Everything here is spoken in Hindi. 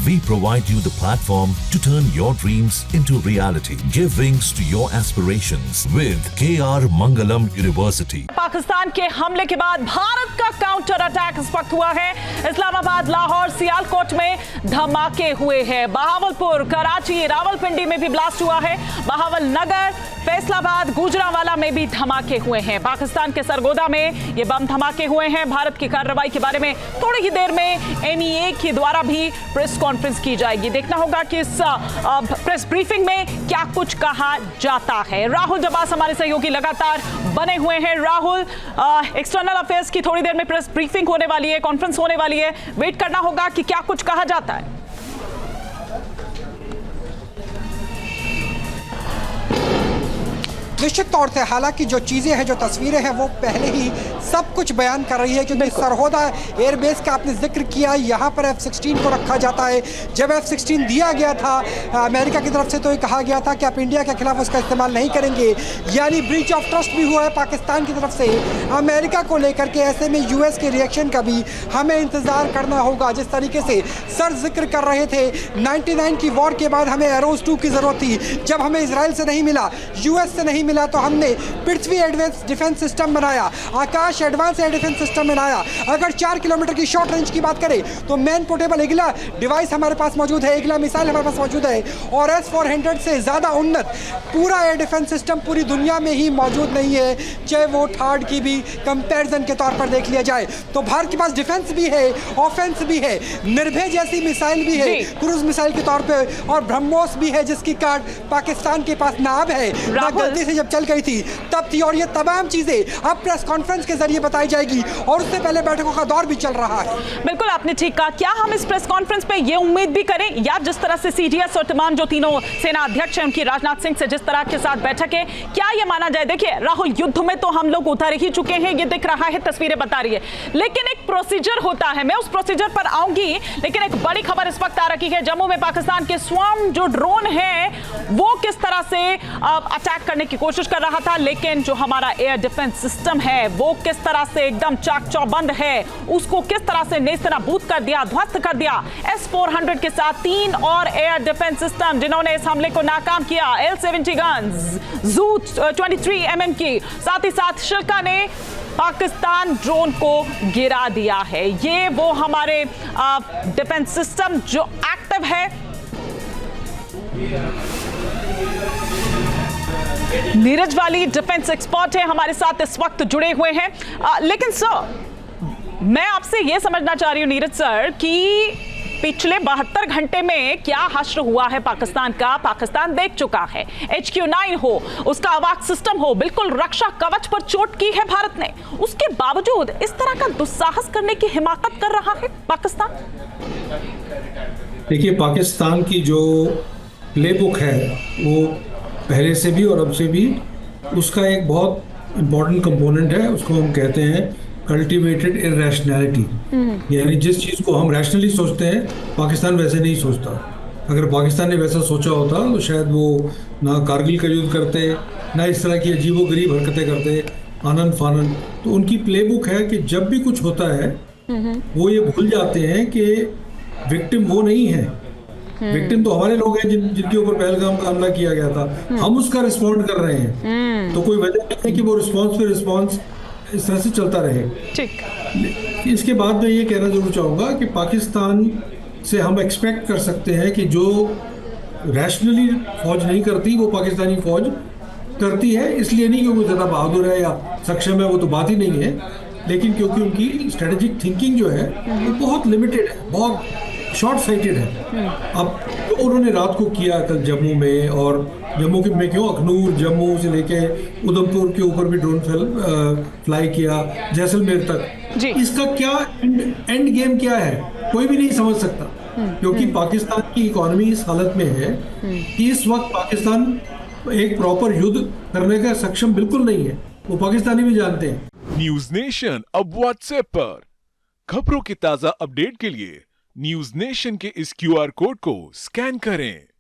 We provide you the platform to turn your dreams into reality. Give wings to your aspirations with KR Mangalam University. Pakistan के हमले के बाद भारत का काउंटर अटैक इस वक्त हुआ है। इस्लामाबाद, लाहौर, सियालकोट में धमाके हुए हैं। बहावलपुर, कराची, रावलपिंडी में भी ब्लास्ट हुआ है। बहावल नगर, फैसलाबाद, गुजरांवाला में भी धमाके हुए हैं। पाकिस्तान के सरगोदा में ये बम धमाके हुए हैं। भारत की कार्रवाई के बारे में थोड़ी ही देर में एनईए के द्वारा भी प्रेस कॉन्फ्रेंस की जाएगी। देखना होगा कि इस प्रेस ब्रीफिंग में क्या कुछ कहा जाता है। राहुल जबास हमारे सहयोगी लगातार बने हुए हैं। राहुल, एक्सटर्नल अफेयर्स की थोड़ी देर में प्रेस ब्रीफिंग होने वाली है, कॉन्फ्रेंस होने वाली है। वेट करना होगा कि क्या कुछ कहा जाता है। निश्चित तौर से हालांकि जो चीज़ें हैं, जो तस्वीरें हैं, वो पहले ही सब कुछ बयान कर रही है, क्योंकि सरगोदा एयरबेस का आपने जिक्र किया, यहाँ पर F-16 को रखा जाता है। जब F-16 दिया गया था अमेरिका की तरफ से तो ये कहा गया था कि आप इंडिया के खिलाफ उसका इस्तेमाल नहीं करेंगे, यानी ब्रीच ऑफ ट्रस्ट भी हुआ है पाकिस्तान की तरफ से अमेरिका को लेकर के। ऐसे में यूएस के रिएक्शन का भी हमें इंतज़ार करना होगा। जिस तरीके से सर जिक्र कर रहे थे 99 की वॉर के बाद हमें एरोज 2 की ज़रूरत थी, जब हमें इसराइल से नहीं मिला, यूएस से नहीं मिला, तो हमने पृथ्वी एडवांस डिफेंस सिस्टम बनाया, आकाश एडवांस एयर डिफेंस सिस्टम बनाया। अगर 4 किलोमीटर की शॉर्ट रेंज की बात करें तो मैन पोर्टेबल इगला डिवाइस हमारे पास मौजूद है, इगला मिसाइल हमारे पास मौजूद है, और S-400 से ज़्यादा उन्नत पूरा एयर डिफेंस सिस्टम पूरी दुनिया में ही मौजूद नहीं है, चाहे वो थर्ड की भी कंपैरिजन के तौर पर देख लिया जाए। तो भारत के पास डिफेंस भी है, ऑफेंस भी है, निर्भय जैसी मिसाइल भी है क्रूज मिसाइल के तौर पर, और ब्रह्मोस भी है जिसकी कार्ड पाकिस्तान के पास ना अब है ना गलती से जब चल गई थी तब थी। और ये तमाम चीजें अब प्रेस कॉन्फ्रेंस के जरिए बताई जाएगी, और उससे पहले बैठकों का दौर भी चल रहा है। बिल्कुल, आपने ठीक कहा। क्या हम इस प्रेस कॉन्फ्रेंस पे ये उम्मीद भी करें, या जिस तरह से सीडीएस और तमाम जो तीनों सेना अध्यक्ष हैं उनकी राजनाथ सिंह से जिस तरह के साथ बैठक है, क्या ये माना जाए? देखिए राहुल, युद्ध में तो हम लोग उतर ही चुके हैं, ये दिख रहा है, तस्वीरें बता रही है, लेकिन एक प्रोसीजर होता है। मैं उस प्रोसीजर पर आऊंगी, लेकिन एक बड़ी खबर इस वक्त आ रही है। जम्मू में पाकिस्तान के स्वॉर्म जो ड्रोन है वो किस तरह से अटैक करने की कोशिश कर रहा था, लेकिन जो हमारा एयर डिफेंस सिस्टम है वो किस तरह से एकदम चाक चौबंद है, उसको किस तरह से नेस्तनाबूद कर दिया, ध्वस्त कर दिया। S-400 के साथ 3 और एयर डिफेंस सिस्टम जिन्होंने इस हमले को नाकाम किया, L-70 गन्स, Zu 23 mm की, साथ ही साथ शिल्का ने पाकिस्तान ड्रोन को गिरा दिया है। ये वो हमारे डिफेंस सिस्टम जो एक्टिव है। नीरज वाली डिफेंस एक्सपर्ट है हमारे साथ इस वक्त जुड़े हुए हैं। लेकिन सर, मैं आपसे यह समझना चाह रही हूं नीरज सर कि पिछले 72 घंटे में क्या हश्र हुआ है पाकिस्तान का। पाकिस्तान देख चुका है, HQ-9 हो, उसका अवाक सिस्टम हो, बिल्कुल रक्षा कवच पर चोट की है भारत ने, उसके बावजूद इस तरह का दुस्साहस करने की हिमाकत कर रहा है पाकिस्तान। देखिए, पाकिस्तान की जो प्लेबुक है वो पहले से भी और अब से भी, उसका एक बहुत इम्पोर्टेंट कंपोनेंट है, उसको हम कहते हैं कल्टिवेटेड इरैशनैलिटी। यानी जिस चीज़ को हम रैशनली सोचते हैं, पाकिस्तान वैसे नहीं सोचता। अगर पाकिस्तान ने वैसा सोचा होता तो शायद वो ना कारगिल का युद्ध करते, ना इस तरह की अजीबोगरीब हरकतें करते, आनन फानन। तो उनकी प्लेबुक है कि जब भी कुछ होता है वो ये भूल जाते हैं कि विक्टिम वो नहीं है, विक्टिम तो हमारे लोग हैं जिनके ऊपर पहलगाम का हमला किया गया था, हम उसका रिस्पॉन्ड कर रहे हैं। तो कोई वजह नहीं है कि वो रिस्पॉन्स पे रिस्पॉन्स इस तरह से चलता रहे। ठीक। इसके बाद मैं ये कहना जरूर चाहूँगा कि पाकिस्तान से हम एक्सपेक्ट कर सकते हैं कि जो रैशनली फौज नहीं करती वो पाकिस्तानी फौज करती है, इसलिए नहीं क्योंकि ज़्यादा बहादुर है या सक्षम है, वो तो बात ही नहीं है, लेकिन क्योंकि उनकी स्ट्रेटेजिक थिंकिंग जो है वो बहुत लिमिटेड है, बहुत शॉर्ट साइटेड है। अब तो उन्होंने रात को किया कल जम्मू में, और जम्मू के में क्यों, अखनूर, जम्मू से लेके उधमपुर के ऊपर भी ड्रोन फ्लाई किया, जैसलमेर तक। इसका क्या एंड गेम क्या है, कोई भी नहीं समझ सकता, क्योंकि पाकिस्तान की इकोनॉमी इस हालत में है कि इस वक्त पाकिस्तान एक प्रॉपर युद्ध करने का सक्षम बिल्कुल नहीं है, वो पाकिस्तानी भी जानते हैं। न्यूज नेशन अब व्हाट्सएप पर खबरों की ताजा अपडेट के लिए न्यूज नेशन के इस QR कोड को स्कैन करें।